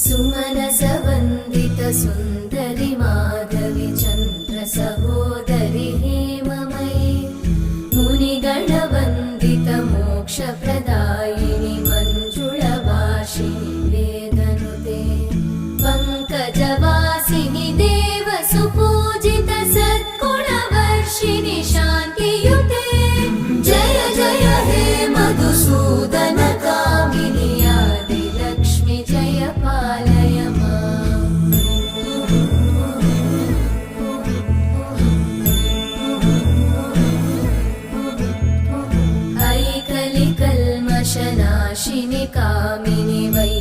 सुमनसवन्दित सुन्दरि माधवि चन्द्र सहोदरि हेममयि मुनिगणवन्दित मोक्षप्रदायिनि मञ्जुळभाषिणि वेदनुते पङ्कजवासिनि देव सुपूजित सद्गुणवर्षिणि शान्तियुते जय जय हे मधुसूदन कामिनि आदिलक्ष्मि जय पालय माम्। ऐकलिकल्मषनाशिनि कामिनि वै